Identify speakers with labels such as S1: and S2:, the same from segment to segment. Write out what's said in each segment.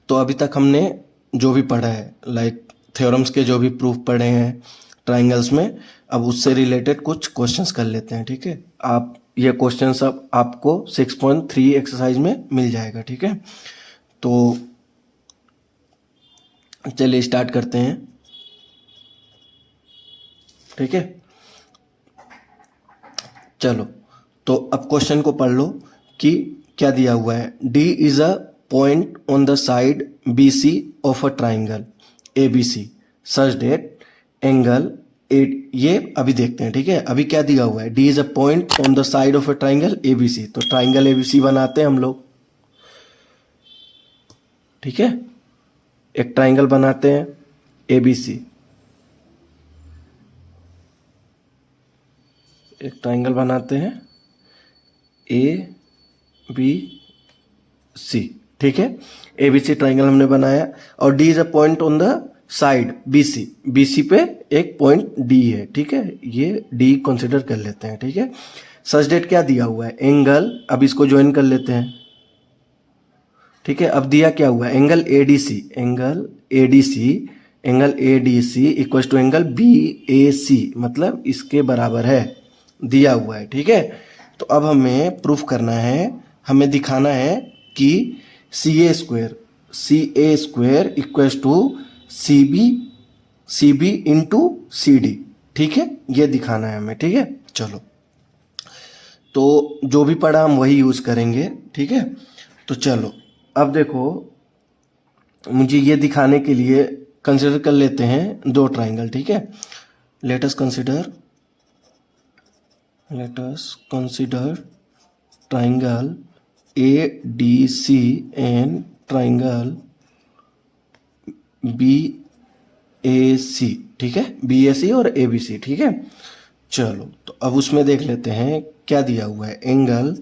S1: तो अभी तक हमने जो भी पढ़ा है, लाइक थ्योरम्स के जो भी प्रूफ पढ़े हैं ट्राइंगल्स में, अब उससे रिलेटेड कुछ क्वेश्चंस कर लेते हैं। ठीक है, आप ये क्वेश्चंस अब आपको 6.3 एक्सरसाइज में मिल जाएगा। ठीक है, तो चलिए स्टार्ट करते हैं। ठीक है, चलो तो अब क्वेश्चन को पढ़ लो कि क्या दिया हुआ है। D is a point on the side B C of a triangle A B C such that angle at, ये अभी देखते हैं। ठीक है, अभी क्या दिया हुआ है, D is a point on the side of a triangle A B C, तो ट्राइंगल ए बी सी बनाते हैं हम लोग। ठीक है, एक ट्राइंगल बनाते हैं ए बी सी, एक ट्राइंगल बनाते हैं ए बी सी। ठीक है, ए बी सी ट्राइंगल हमने बनाया और D is a point on the side B C, B C पे एक पॉइंट डी है। ठीक है, ये डी कंसिडर कर लेते हैं। ठीक है, सच डेट क्या दिया हुआ है, एंगल, अब इसको ज्वाइन कर लेते हैं। ठीक है, अब दिया क्या हुआ है, angle A D C, angle A D C, angle A D C equal to angle B A C, मतलब इसके बराबर है, दिया हुआ है। ठीक है, तो अब हमें प्रूफ करना है, हमें दिखाना है कि C A square equal to C B into C D. ठीक है, ये दिखाना है हमें। ठीक है, चलो तो जो भी पढ़ा हम वही यूज करेंगे। ठीक है, तो चलो अब देखो, मुझे ये दिखाने के लिए कंसिडर कर लेते हैं दो ट्राइंगल। ठीक है, let us consider triangle A D C and triangle B A C. ठीक है, बी ए सी और ए बी सी। ठीक है, चलो तो अब उसमें देख लेते हैं क्या दिया हुआ है, angle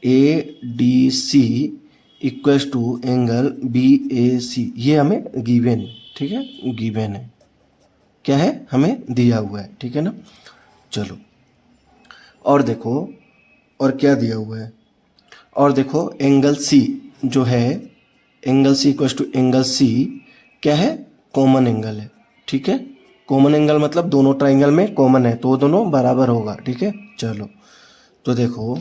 S1: A D C equals to angle B A C, ये हमें गिवन है। ठीक है, गिवन है, क्या है, हमें दिया हुआ है। ठीक है ना, चलो और देखो और क्या दिया हुआ है, और देखो एंगल सी जो है, angle C equals to angle C क्या है, कॉमन एंगल है। ठीक है, कॉमन एंगल मतलब दोनों ट्राइंगल में कॉमन है तो वो दोनों बराबर होगा। ठीक है, चलो तो देखो,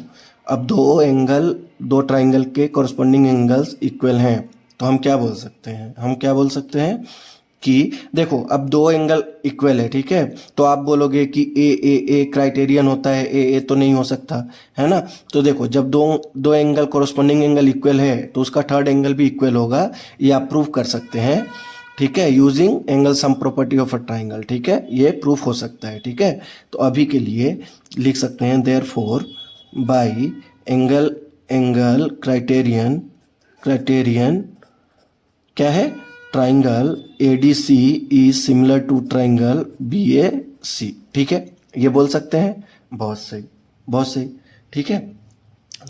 S1: अब दो ट्राइंगल के कॉरस्पॉन्डिंग एंगल्स इक्वल हैं, तो हम क्या बोल सकते हैं कि देखो अब दो एंगल इक्वल है। ठीक है, तो आप बोलोगे कि ए क्राइटेरियन होता है, ए तो नहीं हो सकता है ना। तो देखो जब दो एंगल कॉरस्पॉन्डिंग एंगल इक्वल है तो उसका थर्ड एंगल भी इक्वल होगा, ये आप प्रूव कर सकते हैं। ठीक है, using angle sum property of a triangle. ठीक है, ये प्रूफ हो सकता है। ठीक है, तो अभी के लिए लिख सकते हैं देयरफॉर बाई एंगल क्राइटेरियन क्या है, triangle A D C is similar to triangle B A C. ठीक है, ये बोल सकते हैं, बहुत सही बहुत सही। ठीक है,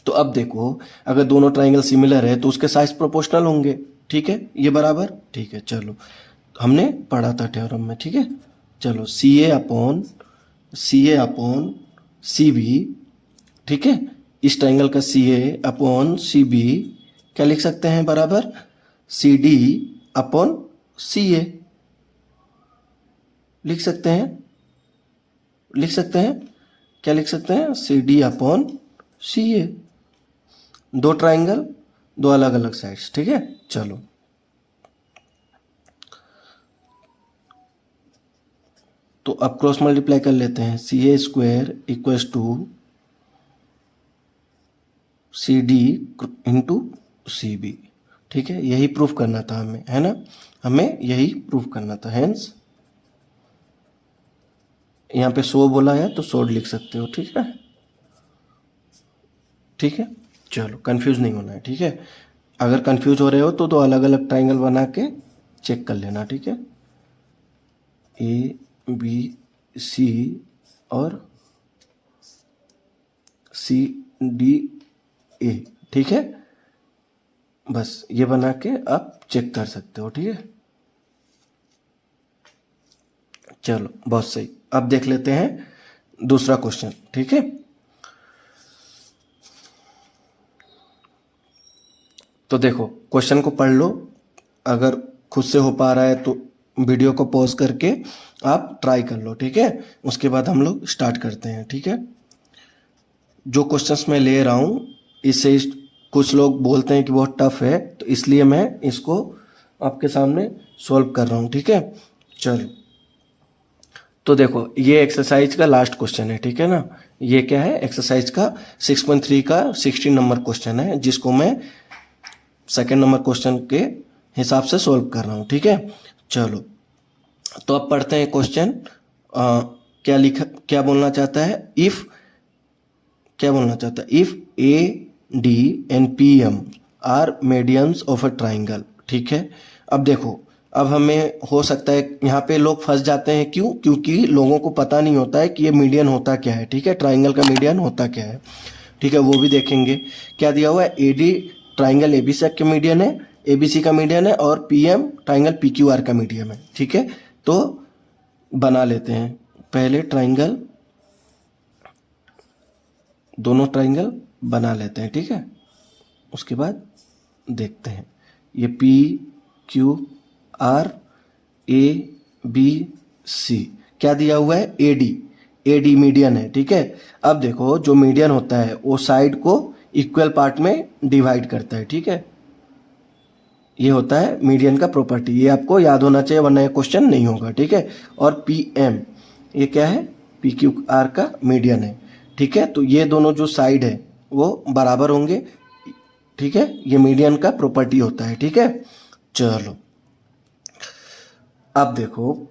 S1: तो अब देखो अगर दोनों ट्राइंगल सिमिलर है तो उसके साइज प्रोपोर्शनल होंगे। ठीक है, ये बराबर। ठीक है, चलो हमने पढ़ा था थ्योरम में। ठीक है, चलो सी ए अपॉन सी बी। ठीक है, इस ट्राइंगल का सी ए अपॉन सी बी क्या लिख सकते हैं, बराबर सी डी अपॉन सी ए लिख सकते हैं, क्या लिख सकते हैं, सी डी अपॉन सी ए, दो ट्राइंगल दो अलग अलग साइड्स। ठीक है, चलो तो अब क्रॉस मल्टीप्लाई कर लेते हैं, C A square equals to C D into C B. ठीक है, यही प्रूफ करना था हमें, है ना, हमें यही प्रूफ करना था। हेंस यहाँ पे 100 बोला है तो 100 लिख सकते हो। ठीक है, ठीक है, चलो कंफ्यूज नहीं होना है। ठीक है, अगर कंफ्यूज हो रहे हो तो दो अलग अलग ट्राइंगल बना के चेक कर लेना। ठीक है, ए बी सी और सी डी ए। ठीक है, बस ये बना के आप चेक कर सकते हो। ठीक है, चलो बहुत सही। अब देख लेते हैं दूसरा क्वेश्चन। ठीक है, तो देखो क्वेश्चन को पढ़ लो अगर खुद से हो पा रहा है तो वीडियो को पॉज करके आप ट्राई कर लो, ठीक है। उसके बाद हम लोग स्टार्ट करते हैं, ठीक है। जो क्वेश्चंस मैं ले रहा हूँ इससे कुछ लोग बोलते हैं कि बहुत टफ है, तो इसलिए मैं इसको आपके सामने सॉल्व कर रहा हूँ, ठीक है। चलो, तो देखो ये एक्सरसाइज का लास्ट क्वेश्चन है, ठीक है ना। ये क्या है, एक्सरसाइज का 6.3 का 16 नंबर क्वेश्चन है, जिसको मैं सेकंड नंबर क्वेश्चन के हिसाब से सॉल्व कर रहा हूँ, ठीक है। चलो, तो अब पढ़ते हैं क्वेश्चन। क्या बोलना चाहता है, if A D and P M are medians of a triangle, ठीक है। अब देखो, अब हमें हो सकता है यहाँ पे लोग फंस जाते हैं, क्यों? क्योंकि लोगों को पता नहीं होता है कि ये मीडियन होता क्या है, ठीक है। ट्राइंगल का मीडियन होता क्या है, ठीक है, वो भी देखेंगे। क्या दिया हुआ है, A D triangle A B C का मीडियन है, ए बी सी का मीडियन है, और P M triangle P Q R का मीडियन है, ठीक है। तो बना लेते हैं पहले ट्राइंगल, दोनों ट्राइंगल बना लेते हैं, ठीक है। उसके बाद देखते हैं, ये P Q R A B C क्या दिया हुआ है, ए डी मीडियन है, ठीक है। अब देखो, जो मीडियन होता है वो साइड को इक्वल पार्ट में डिवाइड करता है, ठीक है। ये होता है मीडियन का प्रॉपर्टी, ये आपको याद होना चाहिए वरना ये क्वेश्चन नहीं होगा, ठीक है। और पी एम ये क्या है, पी क्यू आर का मीडियन है, ठीक है। तो ये दोनों जो साइड है वो बराबर होंगे, ठीक है। ये मीडियन का प्रॉपर्टी होता है, ठीक है। चलो, अब देखो,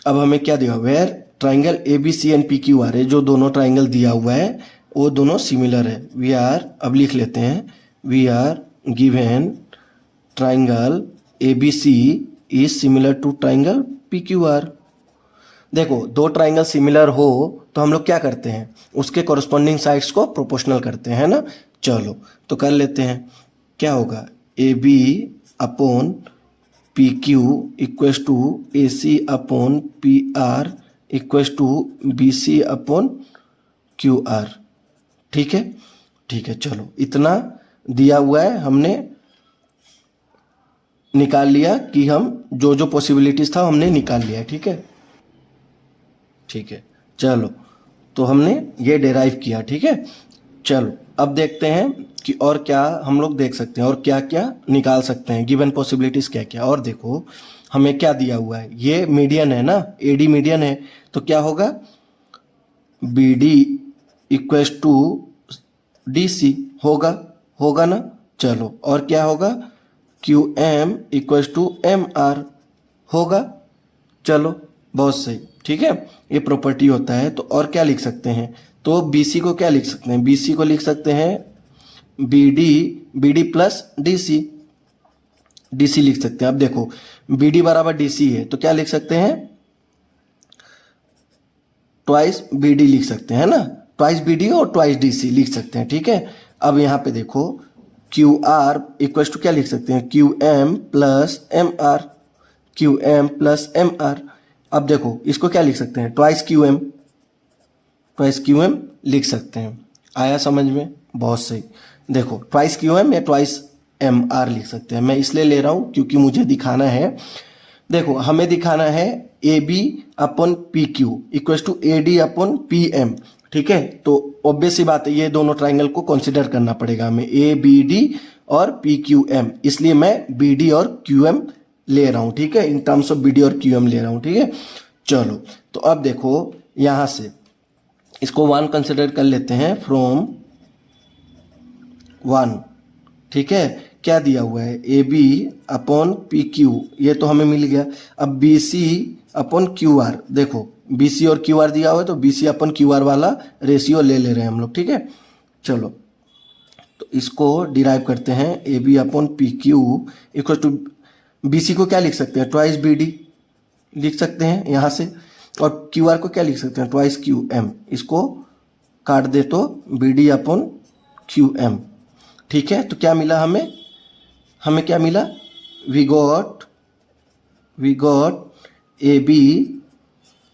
S1: अब हमें क्या दिया हुआ है, triangle A B C and P Q R है, जो दोनों ट्राइंगल दिया हुआ है वो दोनों सिमिलर है। वी आर, अब लिख लेते हैं, we are given triangle A B C is similar to triangle P Q R. देखो, दो ट्राइंगल सिमिलर हो तो हम लोग क्या करते हैं, उसके कॉरस्पॉन्डिंग साइड्स को प्रोपोर्शनल करते हैं ना। चलो, तो कर लेते हैं। क्या होगा, A B upon P Q equals to A C upon P R equals to B C upon Q R, ठीक है। ठीक है, चलो, इतना दिया हुआ है, हमने निकाल लिया कि हम जो जो पॉसिबिलिटीज था हमने निकाल लिया है, ठीक है। ठीक है, चलो, तो हमने ये डेराइव किया, ठीक है। चलो, अब देखते हैं कि और क्या हम लोग देख सकते हैं और क्या क्या निकाल सकते हैं, गिवन पॉसिबिलिटीज क्या क्या। और देखो, हमें क्या दिया हुआ है, ये मीडियन है ना, ए डी मीडियन है, तो क्या होगा, B D equals to D C होगा ना। चलो, और क्या होगा, Q M equals to M R होगा। चलो, बहुत सही, ठीक है, ये प्रॉपर्टी होता है। तो और क्या लिख सकते हैं, तो बी सी को क्या लिख सकते हैं, बी सी को लिख सकते हैं B D plus D C लिख सकते हैं। अब देखो, बी डी बराबर डी सी है, तो क्या लिख सकते हैं, ट्वाइस बी डी लिख सकते हैं ना, ट्वाइस बी डी और ट्वाइस डी सी लिख सकते हैं, ठीक है। अब यहाँ पे देखो, क्यू आर इक्वल्स टू क्या लिख सकते हैं, Q M plus M R, Q M plus M R. अब देखो, इसको क्या लिख सकते हैं, ट्वाइस क्यू एम लिख सकते हैं। आया समझ में, बहुत सही। देखो, ट्वाइस क्यू एम या ट्वाइस एम आर लिख सकते हैं, मैं इसलिए ले रहा हूं क्योंकि मुझे दिखाना है, देखो हमें दिखाना है A B upon P Q equals to A D upon P M, ठीक है। तो ऑब्वियस सी बात है, ये दोनों ट्राइंगल को कंसिडर करना पड़ेगा हमें, ए बी डी और पी क्यू एम, इसलिए मैं बी डी और क्यू एम ले रहा हूं, ठीक है, in terms of B D और क्यू एम ले रहा हूं, ठीक है। चलो, तो अब देखो, यहां से इसको 1 कंसिडर कर लेते हैं, फ्रॉम 1, ठीक है। क्या दिया हुआ है, A B upon P Q, ये तो हमें मिल गया। अब B C upon Q R, देखो बी सी और क्यू आर दिया हुआ है, तो B C upon Q R वाला रेशियो ले रहे हैं हम लोग, ठीक है। चलो, तो इसको डिराइव करते हैं, A B upon P Q equal to, B C को क्या लिख सकते हैं, ट्वाइस बी डी लिख सकते हैं यहाँ से, और क्यू आर को क्या लिख सकते हैं, ट्वाइस क्यू एम, इसको काट दे तो B D upon Q M, ठीक है। तो क्या मिला हमें क्या मिला, we got A B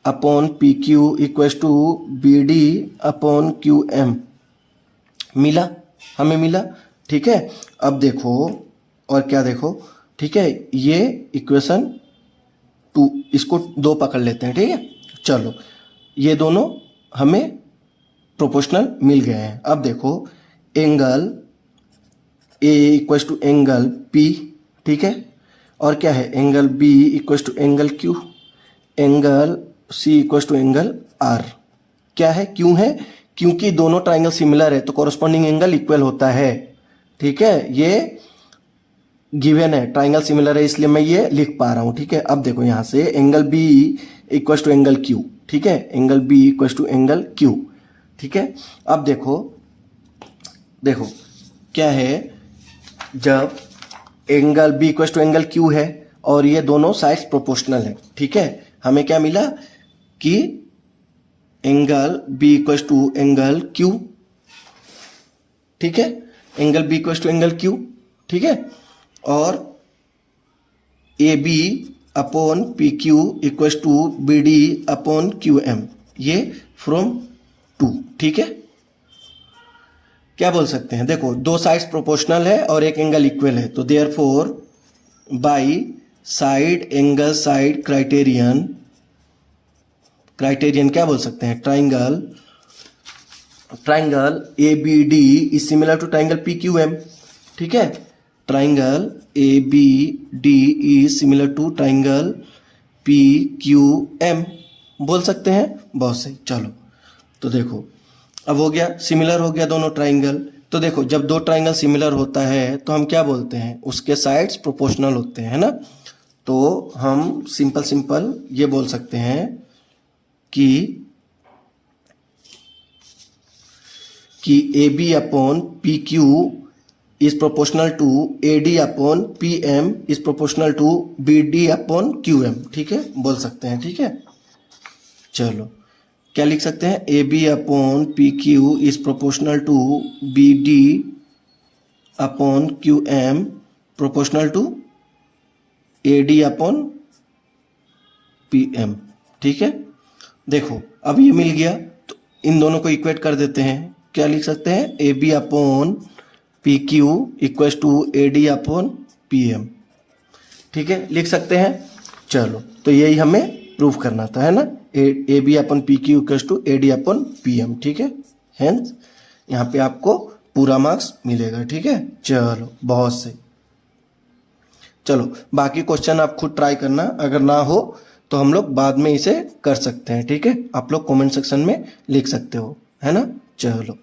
S1: upon P Q equals to B D upon Q M, हमें मिला, ठीक है। अब देखो, और क्या देखो, ठीक है, ये इक्वेशन 2, इसको 2 पकड़ लेते हैं, ठीक है। चलो, ये दोनों हमें प्रोपोर्शनल मिल गए हैं। अब देखो, angle A equal to angle P, ठीक है, और क्या है, angle B equal to angle Q, angle C equal to angle R. क्या है, क्यों है, क्योंकि दोनों ट्राइंगल सिमिलर है तो कॉरस्पॉन्डिंग एंगल इक्वल होता है, ठीक है। ये गिवन है, ट्राइंगल सिमिलर है इसलिए मैं ये लिख पा रहा हूं, ठीक है। अब देखो यहां से angle B equal to angle Q, ठीक है, angle B equal to angle Q, ठीक है। अब देखो देखो क्या है, जब angle B equal to angle Q है और ये दोनों साइड्स प्रोपोर्शनल है, ठीक है, हमें क्या मिला कि angle B equal to angle Q, ठीक है, angle B equal to angle Q, ठीक है, और A B upon P Q equal to B D upon Q M, ये फ्रॉम 2, ठीक है। क्या बोल सकते हैं, देखो दो साइड्स प्रोपोर्शनल है और एक एंगल इक्वल है, तो therefore by side angle side criterion, criterion क्या बोल सकते हैं, triangle A B D is similar to triangle P Q M, ठीक है, triangle A B D is similar to triangle P Q M बोल सकते हैं। बहुत सही, चलो तो देखो अब हो गया, सिमिलर हो गया दोनों ट्राइंगल। तो देखो जब दो ट्राइंगल सिमिलर होता है तो हम क्या बोलते हैं, उसके साइड्स प्रोपोर्शनल होते हैं, है ना। तो हम सिंपल ये बोल सकते हैं कि A B upon P Q is proportional to A D upon P M is proportional to B D upon Q M, ठीक है, बोल सकते हैं, ठीक है। चलो क्या लिख सकते हैं, A B upon P Q is proportional to B D upon Q M proportional to A D upon P M, ठीक है। देखो अब ये मिल गया तो इन दोनों को इक्वेट कर देते हैं, क्या लिख सकते हैं, A B upon P Q equal to A D upon P M, ठीक है, लिख सकते हैं। चलो तो यही हमें प्रूफ करना था, है ना, A B upon P Q equal to A D upon P M, ठीक है। हेंस यहाँ पे आपको पूरा मार्क्स मिलेगा, ठीक है। चलो बहुत सही, चलो बाकी क्वेश्चन आप खुद ट्राई करना, अगर ना हो तो हम लोग बाद में इसे कर सकते हैं, ठीक है। आप लोग कमेंट सेक्शन में लिख सकते हो, है ना। चलो।